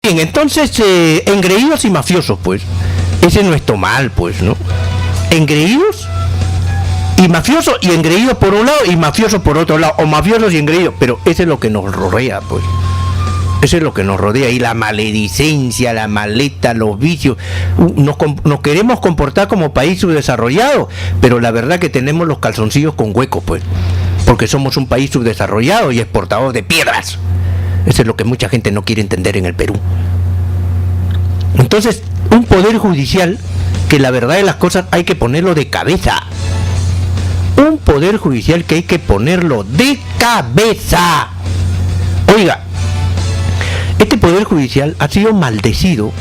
Bien, entonces, engreídos y mafiosos, pues. Ese no es mal, pues, ¿no? Engreídos y mafiosos, y engreídos por un lado y mafiosos por otro lado, o mafiosos y engreídos, pero ese es lo que nos rodea, pues. Eso es lo que nos rodea, y la maledicencia, la maleta, los vicios. Nos queremos comportar como país subdesarrollado, pero la verdad que tenemos los calzoncillos con huecos, pues, porque somos un país subdesarrollado y exportador de piedras. Eso es lo que mucha gente no quiere entender en el Perú. Entonces, un poder judicial que la verdad de las cosas hay que ponerlo de cabeza. Un poder judicial que hay que ponerlo de cabeza. Oiga, este poder judicial ha sido maldecido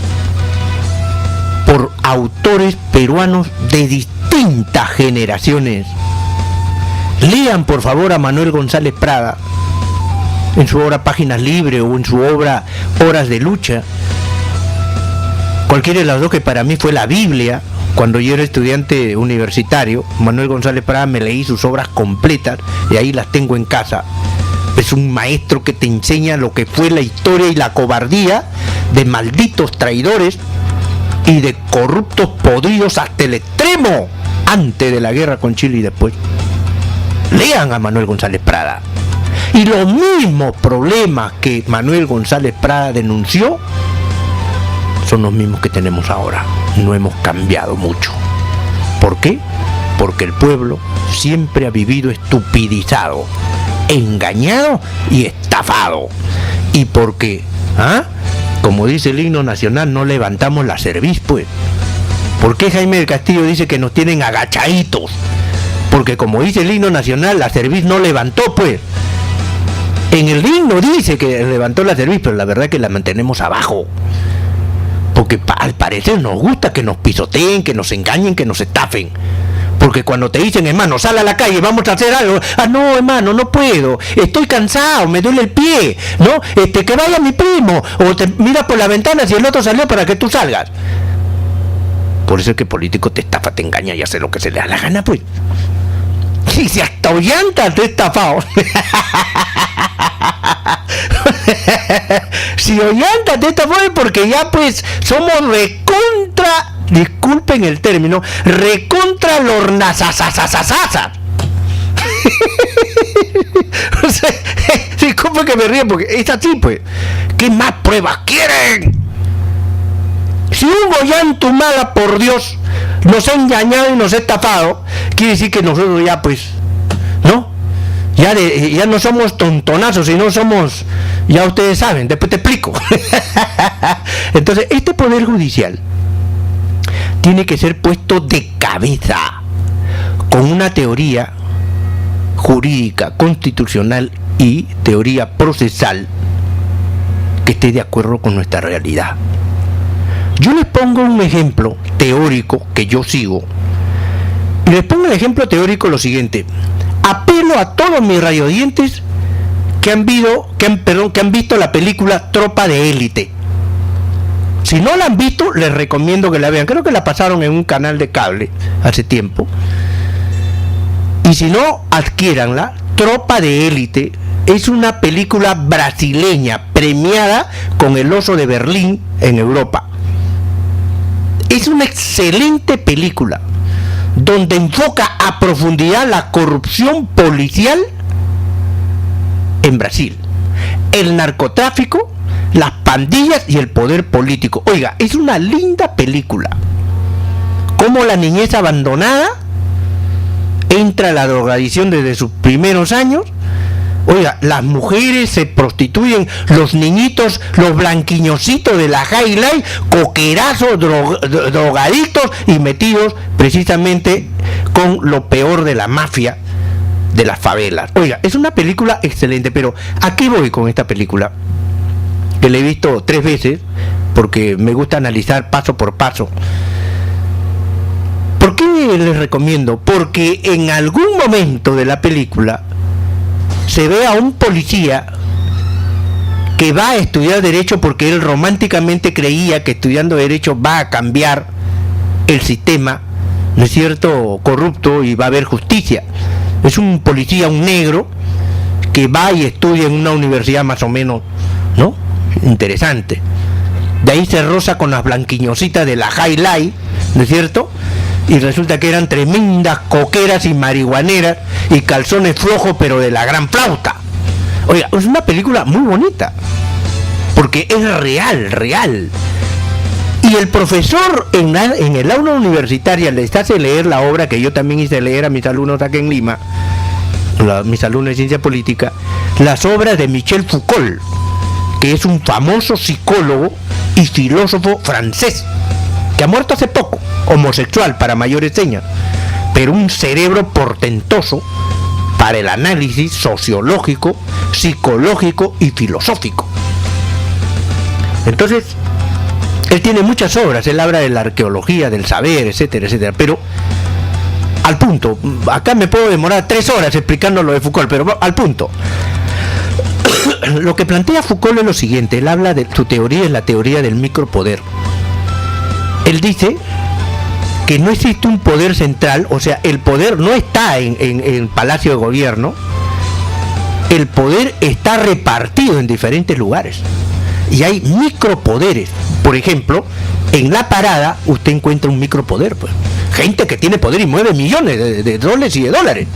por autores peruanos de distintas generaciones. Lean por favor a Manuel González Prada en su obra Páginas Libres o en su obra Horas de Lucha. Cualquiera de las dos, que para mí fue la Biblia. Cuando yo era estudiante universitario, Manuel González Prada, me leí sus obras completas y ahí las tengo en casa. Es un maestro que te enseña lo que fue la historia y la cobardía de malditos traidores y de corruptos podridos hasta el extremo, antes de la guerra con Chile y después. Lean a Manuel González Prada. Y los mismos problemas que Manuel González Prada denunció son los mismos que tenemos ahora. No hemos cambiado mucho. ¿Por qué? Porque el pueblo siempre ha vivido estupidizado, engañado y estafado. Y porque, como dice el himno nacional, no levantamos la cerviz, pues. ¿Por qué Jaime del Castillo dice que nos tienen agachaditos? Porque como dice el himno nacional, la cerviz no levantó, pues. En el himno dice que levantó la cerviz, pero la verdad es que la mantenemos abajo. Porque al parecer nos gusta que nos pisoteen, que nos engañen, que nos estafen. Porque cuando te dicen, hermano, sal a la calle, vamos a hacer algo. No, hermano, no puedo. Estoy cansado, me duele el pie, ¿no? Que vaya mi primo. O te miras por la ventana si el otro salió para que tú salgas. Por eso es que el político te estafa, te engaña y hace lo que se le da la gana, pues. Y si hasta Ollanta te estafado. Si Ollanta te estafó es porque ya pues somos recontra, disculpen el término, recontra lornazazazazazazas. O sea, disculpen que me ríen porque es así, pues. ¿Qué más pruebas quieren? Si un Ollanta Humala, por Dios, nos ha engañado y nos ha estafado, quiere decir que nosotros ya pues, ¿no? Ya no somos tontonazos, sino somos, ya ustedes saben, después te explico. Entonces, este poder judicial tiene que ser puesto de cabeza, con una teoría jurídica, constitucional y teoría procesal que esté de acuerdo con nuestra realidad. Yo les pongo un ejemplo teórico que yo sigo, y les pongo el ejemplo teórico lo siguiente. Apelo a todos mis radioyentes que han visto la película Tropa de Élite. Si no la han visto, les recomiendo que la vean. Creo que la pasaron en un canal de cable hace tiempo. Y si no, adquiéranla. Tropa de Élite es una película brasileña premiada con el Oso de Berlín en Europa. Es una excelente película donde enfoca a profundidad la corrupción policial en Brasil, el narcotráfico, las pandillas y el poder político. Oiga, es una linda película. Cómo la niñez abandonada entra a la drogadicción desde sus primeros años. Oiga, las mujeres se prostituyen, los niñitos, los blanquiñositos de la high life, coquerazos, drogaditos y metidos precisamente con lo peor de la mafia de las favelas. Oiga, es una película excelente, pero ¿a qué voy con esta película? Que la he visto 3 veces, porque me gusta analizar paso por paso. ¿Por qué les recomiendo? Porque en algún momento de la película se ve a un policía que va a estudiar Derecho porque él románticamente creía que estudiando Derecho va a cambiar el sistema, ¿no es cierto?, corrupto, y va a haber justicia. Es un policía, un negro, que va y estudia en una universidad más o menos, ¿no?, interesante. de ahí se roza con las blanquiñositas de la High Life, ¿no es cierto? Y resulta que eran tremendas coqueras y marihuaneras y calzones flojos pero de la gran flauta. Oiga, es una película muy bonita, porque es real. Y el profesor en el aula universitaria les hace leer la obra que yo también hice leer a mis alumnos aquí en Lima, mis alumnos de ciencia política, las obras de Michel Foucault, que es un famoso psicólogo y filósofo francés, que ha muerto hace poco, homosexual para mayores señas, pero un cerebro portentoso para el análisis sociológico, psicológico y filosófico. Entonces, él tiene muchas obras, él habla de la arqueología, del saber, etcétera, etcétera, pero al punto. Acá me puedo demorar 3 horas explicando lo de Foucault, pero al punto. Lo que plantea Foucault es lo siguiente, él habla de su teoría, es la teoría del micropoder. Él dice que no existe un poder central, o sea, el poder no está en el Palacio de Gobierno, el poder está repartido en diferentes lugares. Y hay micropoderes. Por ejemplo, en La Parada usted encuentra un micropoder, pues. Gente que tiene poder y mueve millones de dólares y de dólares.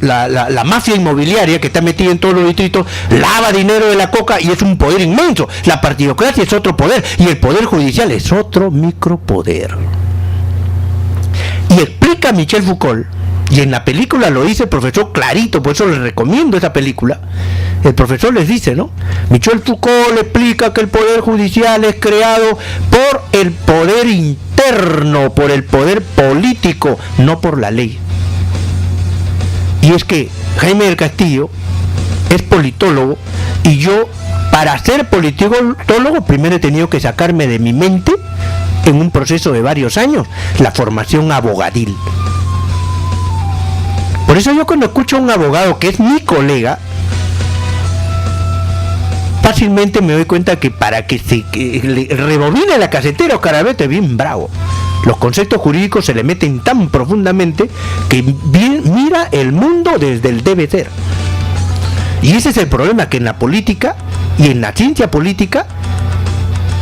La mafia inmobiliaria que está metida en todos los distritos lava dinero de la coca y es un poder inmenso. La partidocracia es otro poder y el poder judicial es otro micropoder. Y explica Michel Foucault, y en la película lo dice el profesor clarito, por eso les recomiendo esa película. El profesor les dice, ¿no? Michel Foucault le explica que el poder judicial es creado por el poder interno, por el poder político, no por la ley. Y es que Jaime del Castillo es politólogo y yo, para ser politólogo, primero he tenido que sacarme de mi mente, en un proceso de varios años, la formación abogadil. Por eso yo cuando escucho a un abogado que es mi colega, fácilmente me doy cuenta que para que le rebobine la casetera, Oscar Alberto es bien bravo. Los conceptos jurídicos se le meten tan profundamente que mira el mundo desde el debe ser. Y ese es el problema, que en la política y en la ciencia política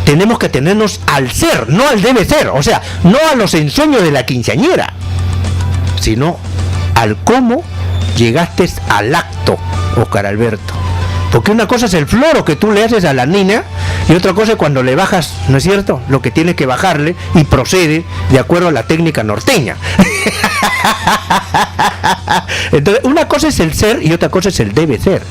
tenemos que atenernos al ser, no al debe ser. O sea, no a los ensueños de la quinceañera, sino al cómo llegaste al acto, Oscar Alberto. Porque una cosa es el floro que tú le haces a la niña y otra cosa es cuando le bajas, ¿no es cierto?, lo que tienes que bajarle y procede de acuerdo a la técnica norteña. Entonces, una cosa es el ser y otra cosa es el debe ser.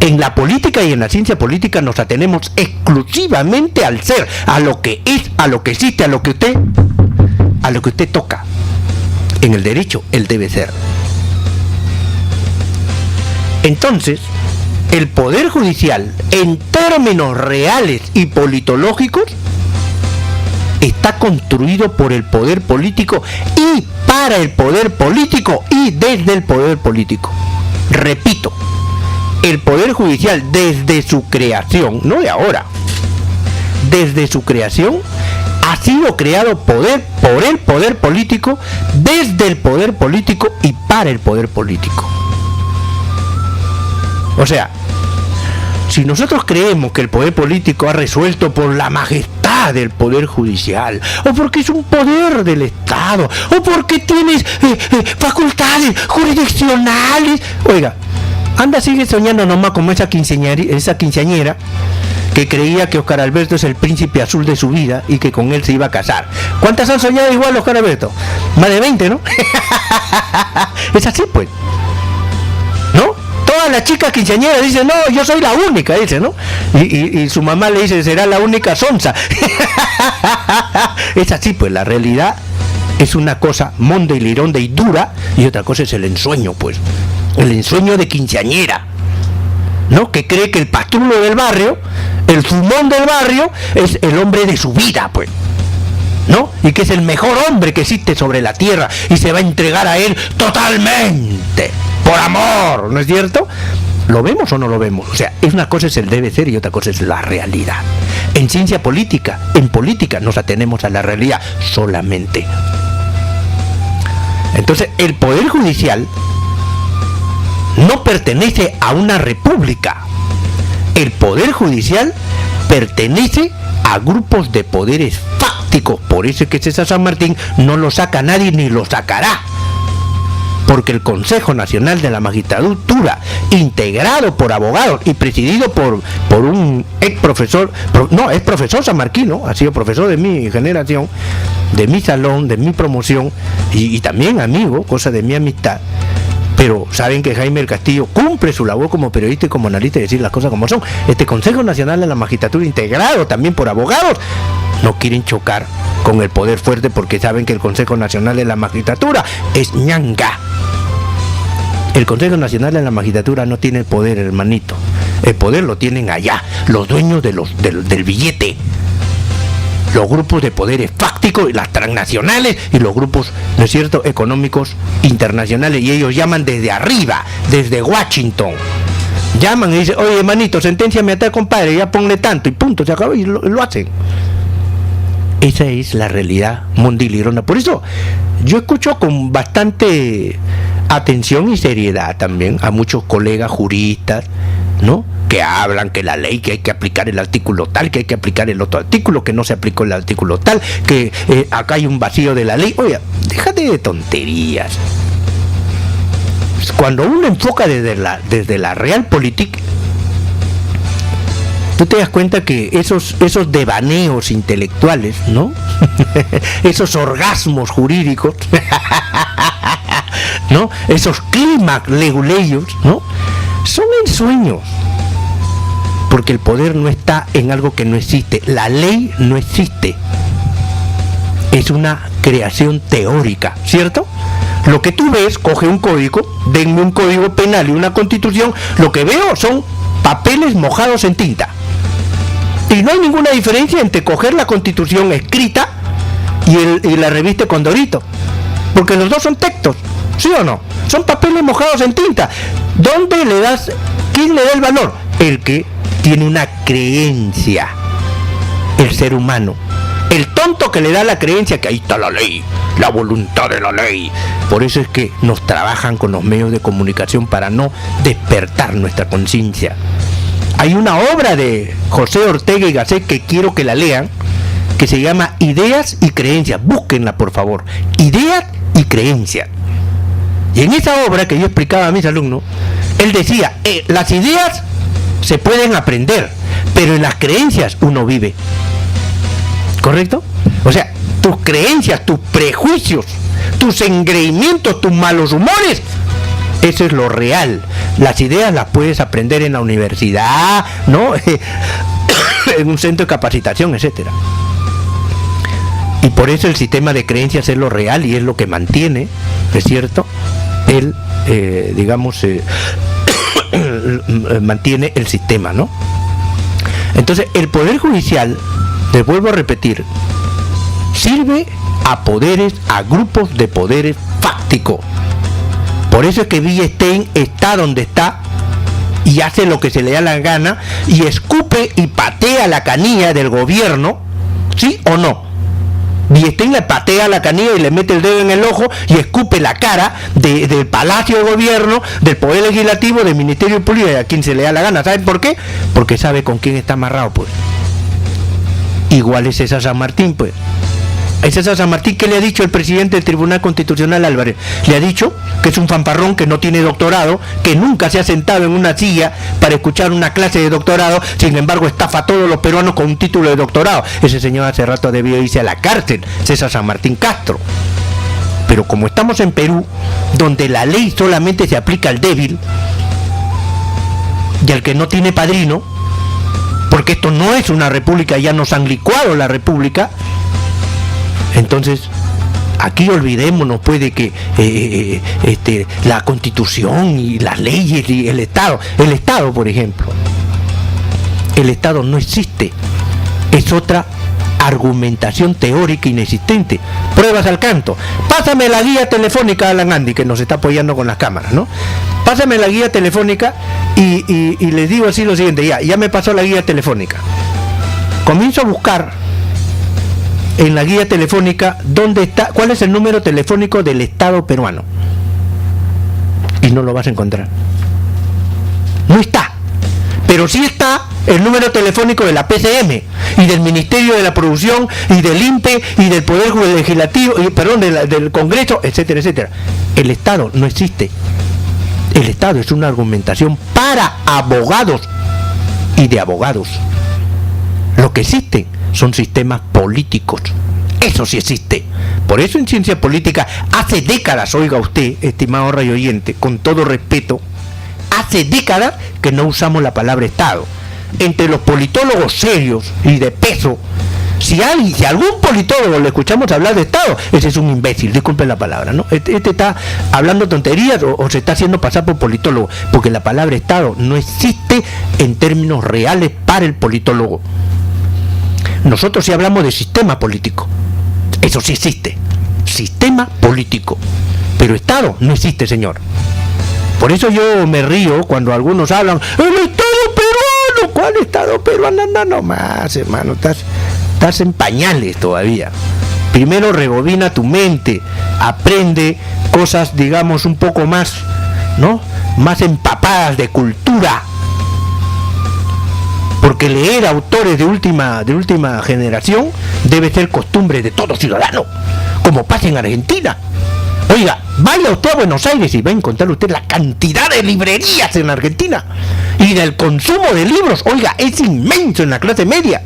En la política y en la ciencia política nos atenemos exclusivamente al ser, a lo que es, a lo que existe, a lo que usted toca. En el derecho, el debe ser. Entonces, el poder judicial, en términos reales y politológicos, está construido por el poder político y para el poder político y desde el poder político. Repito, el poder judicial desde su creación, no de ahora, desde su creación, ha sido creado por el poder político, desde el poder político y para el poder político. O sea, si nosotros creemos que el poder político ha resuelto por la majestad del poder judicial, o porque es un poder del Estado, o porque tienes facultades jurisdiccionales, oiga, sigue soñando nomás como esa quinceañera que creía que Oscar Alberto es el príncipe azul de su vida y que con él se iba a casar. ¿Cuántas han soñado igual, Oscar Alberto? Más de 20, ¿no? Es así, pues, ¿no? Todas las chicas quinceañeras dicen, no, yo soy la única, dice, ¿no? Y su mamá le dice, será la única sonza. Es así, pues, la realidad es una cosa monda y lironda y dura, y otra cosa es el ensueño, pues, el ensueño de quinceañera, ¿no? Que cree que el pastrulo del barrio, el fumón del barrio, es el hombre de su vida, pues, ¿no? Y que es el mejor hombre que existe sobre la tierra y se va a entregar a él totalmente, por amor, ¿no es cierto? ¿Lo vemos o no lo vemos? O sea, una cosa es el debe ser y otra cosa es la realidad. En ciencia política, en política, nos atenemos a la realidad solamente. Entonces, el poder judicial no pertenece a una república. El poder judicial pertenece a grupos de poderes fácticos. Por eso es que César San Martín no lo saca nadie ni lo sacará. Porque el Consejo Nacional de la Magistratura, integrado por abogados y presidido por un ex profesor, es profesor sanmarquino, ha sido profesor de mi generación, de mi salón, de mi promoción, y también amigo, cosa de mi amistad. Pero saben que Jaime del Castillo cumple su labor como periodista y como analista y decir las cosas como son. Este Consejo Nacional de la Magistratura, integrado también por abogados, no quieren chocar con el poder fuerte porque saben que el Consejo Nacional de la Magistratura es ñanga. El Consejo Nacional de la Magistratura no tiene el poder, hermanito. El poder lo tienen allá, los dueños del billete. Los grupos de poderes fácticos, las transnacionales y los grupos, ¿no es cierto?, económicos internacionales. Y ellos llaman desde arriba, desde Washington. Llaman y dicen, oye, hermanito, senténciame a tal compadre, ya ponle tanto y punto, se acabó, y lo hacen. Esa es la realidad mondilirona. Por eso yo escucho con bastante atención y seriedad también a muchos colegas juristas, ¿no?, que hablan que la ley, que hay que aplicar el artículo tal, que hay que aplicar el otro artículo, que no se aplicó el artículo tal, que acá hay un vacío de la ley. Oye, déjate de tonterías. Cuando uno enfoca desde la realpolitik, tú te das cuenta que esos devaneos intelectuales, ¿no? Esos orgasmos jurídicos, ¿no? Esos clímax leguleyos, ¿no?, son ensueños. Porque el poder no está en algo que no existe. La ley no existe. Es una creación teórica, ¿cierto? Lo que tú ves, coge un código, denme un código penal y una constitución, lo que veo son papeles mojados en tinta. Y no hay ninguna diferencia entre coger la constitución escrita y la revista Condorito. Porque los dos son textos, ¿sí o no? Son papeles mojados en tinta. ¿Dónde le das? ¿Quién le da el valor? El que tiene una creencia, el ser humano. El tonto que le da la creencia que ahí está la ley, la voluntad de la ley. Por eso es que nos trabajan con los medios de comunicación para no despertar nuestra conciencia. Hay una obra de José Ortega y Gasset que quiero que la lean, que se llama Ideas y Creencias. Búsquenla, por favor. Ideas y Creencias. Y en esa obra que yo explicaba a mis alumnos, él decía, las ideas se pueden aprender, pero en las creencias uno vive. ¿Correcto? O sea, tus creencias, tus prejuicios, tus engreimientos, tus malos humores, eso es lo real. Las ideas las puedes aprender en la universidad, ¿no? En un centro de capacitación, etcétera. Y por eso el sistema de creencias es lo real y es lo que mantiene, ¿es cierto?, mantiene el sistema, ¿no? Entonces, el poder judicial, les vuelvo a repetir, sirve a grupos de poderes fácticos. Por eso es que Villestein está donde está y hace lo que se le da la gana y escupe y patea la canilla del gobierno, ¿sí o no? Villestein le patea la canilla y le mete el dedo en el ojo y escupe la cara del Palacio de Gobierno, del Poder Legislativo, del Ministerio Público y a quien se le da la gana. ¿Saben por qué? Porque sabe con quién está amarrado, pues. Igual es César San Martín, pues. Es César San Martín, ¿qué le ha dicho el presidente del Tribunal Constitucional, Álvarez? Le ha dicho que es un fanfarrón, que no tiene doctorado, que nunca se ha sentado en una silla para escuchar una clase de doctorado, sin embargo estafa a todos los peruanos con un título de doctorado. Ese señor hace rato debió irse a la cárcel, César San Martín Castro. Pero como estamos en Perú, donde la ley solamente se aplica al débil y al que no tiene padrino, porque esto no es una república, ya nos han licuado la república. Entonces, aquí olvidémonos pues de que la Constitución y las leyes y el Estado, por ejemplo, el Estado no existe, es otra argumentación teórica inexistente. Pruebas al canto. Pásame la guía telefónica, Alan Andy, que nos está apoyando con las cámaras, ¿no? Pásame la guía telefónica y les digo así lo siguiente, ya me pasó la guía telefónica. Comienzo a buscar en la guía telefónica dónde está, cuál es el número telefónico del Estado peruano. Y no lo vas a encontrar. No está. Pero sí está el número telefónico de la PCM y del Ministerio de la Producción y del INPE y del Poder Legislativo, del Congreso, etcétera, etcétera. El Estado no existe. El Estado es una argumentación para abogados y de abogados. Lo que existe son sistemas políticos. Eso sí existe. Por eso en ciencia política, hace décadas, oiga usted, estimado radio oyente, con todo respeto, hace décadas que no usamos la palabra Estado. Entre los politólogos serios y de peso, si algún politólogo le escuchamos hablar de Estado, ese es un imbécil, disculpen la palabra, ¿no? Este está hablando tonterías o se está haciendo pasar por politólogo, porque la palabra Estado no existe en términos reales para el politólogo. Nosotros sí hablamos de sistema político, eso sí existe, sistema político, pero Estado no existe, señor. Por eso yo me río cuando algunos hablan, el Estado peruano, ¿cuál Estado peruano? No más, hermano, estás en pañales todavía. Primero rebobina tu mente, aprende cosas, digamos, un poco más, ¿no? Más empapadas de cultura. Porque leer autores de última generación debe ser costumbre de todo ciudadano, como pasa en Argentina. Oiga, vaya usted a Buenos Aires y va a encontrar usted la cantidad de librerías en Argentina y del consumo de libros. Oiga, es inmenso en la clase media.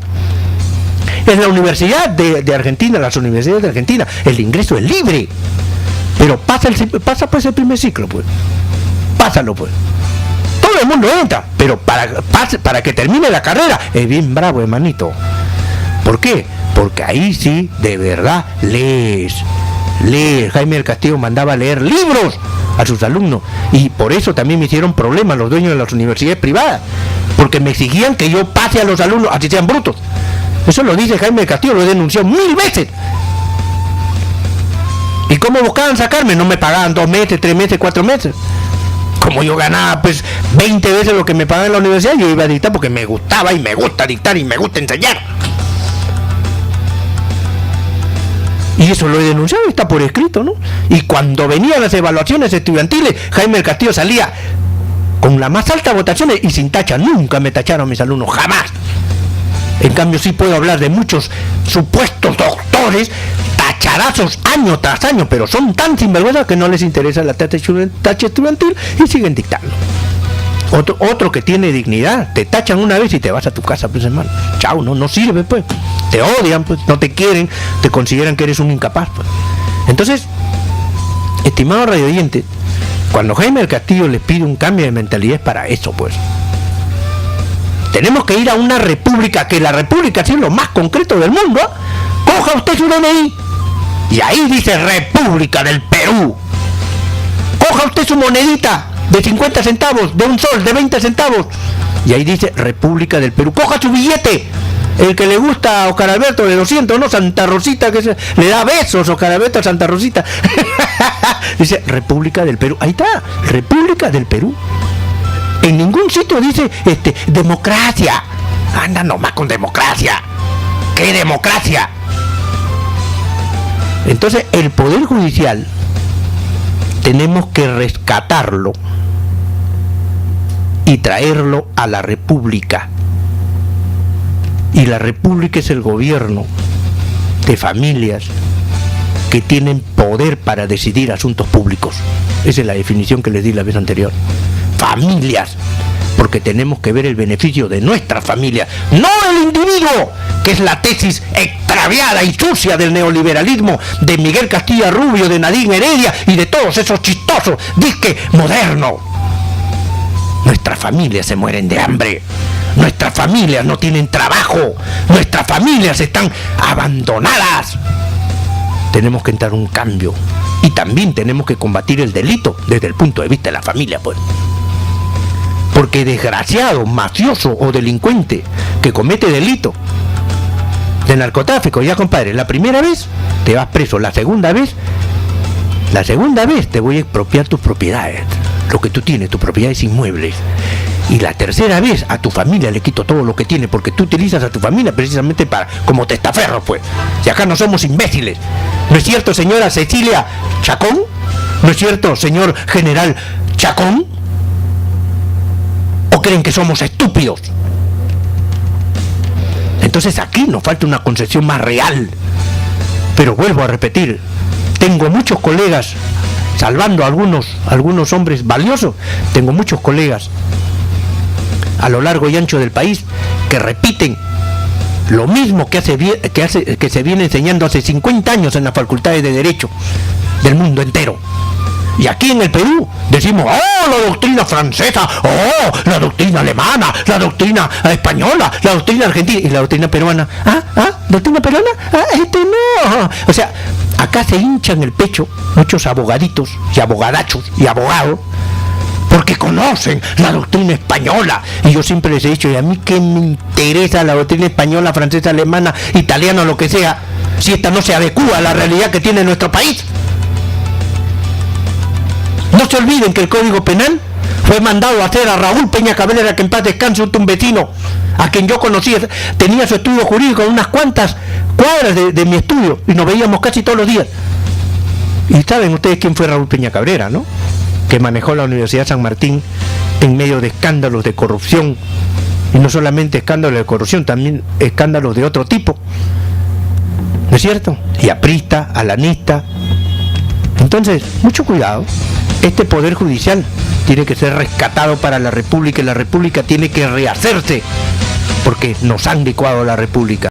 En la Universidad de Argentina, las universidades de Argentina, el ingreso es libre. Pero pasa pues el primer ciclo, pues. Pásalo, pues. Todo el mundo entra, pero para que termine la carrera es bien bravo, hermanito. ¿Por qué? Porque ahí sí, de verdad, lees. Jaime del Castillo mandaba a leer libros a sus alumnos y por eso también me hicieron problemas los dueños de las universidades privadas, porque me exigían que yo pase a los alumnos, así sean brutos. Eso lo dice Jaime del Castillo, lo he denunciado 1000 veces. ¿Y cómo buscaban sacarme? No me pagaban 2 meses, 3 meses, 4 meses. Como yo ganaba pues 20 veces lo que me pagaban en la universidad, yo iba a dictar porque me gustaba y me gusta dictar y me gusta enseñar. Y eso lo he denunciado y está por escrito, ¿no? Y cuando venían las evaluaciones estudiantiles, Jaime del Castillo salía con la más alta votaciones y sin tacha. Nunca me tacharon mis alumnos, jamás. En cambio sí puedo hablar de muchos supuestos doctores tacharazos año tras año, pero son tan sinvergüenzas que no les interesa la tacha estudiantil y siguen dictando. Otro que tiene dignidad, te tachan una vez y te vas a tu casa, pues hermano, chao, no sirve, pues, te odian, pues, no te quieren, te consideran que eres un incapaz, pues. Entonces, estimado radio oyente, cuando Jaime del Castillo les pide un cambio de mentalidad es para eso, pues. Tenemos que ir a una república, que la república es lo más concreto del mundo, ¿eh? Coja usted su DNI y ahí dice República del Perú. Coja usted su monedita de 50 centavos, de 1 sol, de 20 centavos y ahí dice República del Perú. Coja su billete, el que le gusta a Oscar Alberto de 200, ¿no? Santa Rosita, le da besos Oscar Alberto a Santa Rosita. Dice República del Perú, ahí está, República del Perú. En ningún sitio dice democracia. Anda nomás con democracia. ¿Qué democracia? Entonces el Poder Judicial tenemos que rescatarlo y traerlo a la República. Y la República es el gobierno de familias que tienen poder para decidir asuntos públicos. Esa es la definición que les di la vez anterior. Familias, porque tenemos que ver el beneficio de nuestra familia, no el individuo, que es la tesis extraviada y sucia del neoliberalismo de Miguel Castilla Rubio, de Nadine Heredia y de todos esos chistosos disque modernos. Nuestras familias se mueren de hambre, nuestras familias no tienen trabajo, nuestras familias están abandonadas. Tenemos que entrar en un cambio y también tenemos que combatir el delito desde el punto de vista de la familia, pues. Porque desgraciado, mafioso o delincuente que comete delito de narcotráfico, ya compadre, la primera vez te vas preso, la segunda vez te voy a expropiar tus propiedades, lo que tú tienes, tus propiedades inmuebles, y la tercera vez a tu familia le quito todo lo que tiene, porque tú utilizas a tu familia precisamente para como testaferros, pues. Si acá no somos imbéciles, ¿no es cierto, señora Cecilia Chacón? ¿No es cierto, señor general Chacón? ¿O creen que somos estúpidos? Entonces aquí nos falta una concepción más real. Pero vuelvo a repetir, tengo muchos colegas, salvando a algunos hombres valiosos, tengo muchos colegas a lo largo y ancho del país que repiten lo mismo que se viene enseñando hace 50 años en las facultades de Derecho del mundo entero. Y aquí en el Perú decimos, oh, la doctrina francesa, oh, la doctrina alemana, la doctrina española, la doctrina argentina y la doctrina peruana. ¿Doctrina peruana? No. O sea, acá se hinchan el pecho muchos abogaditos y abogadachos y abogados porque conocen la doctrina española. Y yo siempre les he dicho, ¿y a mí qué me interesa la doctrina española, francesa, alemana, italiana, lo que sea, si esta no se adecúa a la realidad que tiene nuestro país? No se olviden que el Código Penal fue mandado a hacer a Raúl Peña Cabrera, que en paz descanse, un vecino a quien yo conocía, tenía su estudio jurídico a unas cuantas cuadras de mi estudio y nos veíamos casi todos los días. Y saben ustedes quién fue Raúl Peña Cabrera, ¿no? Que manejó la Universidad San Martín en medio de escándalos de corrupción, y no solamente escándalos de corrupción, también escándalos de otro tipo, ¿no es cierto? Y aprista, alanista. Entonces, mucho cuidado. Este poder judicial tiene que ser rescatado para la República, y la República tiene que rehacerse porque nos han licuado la República.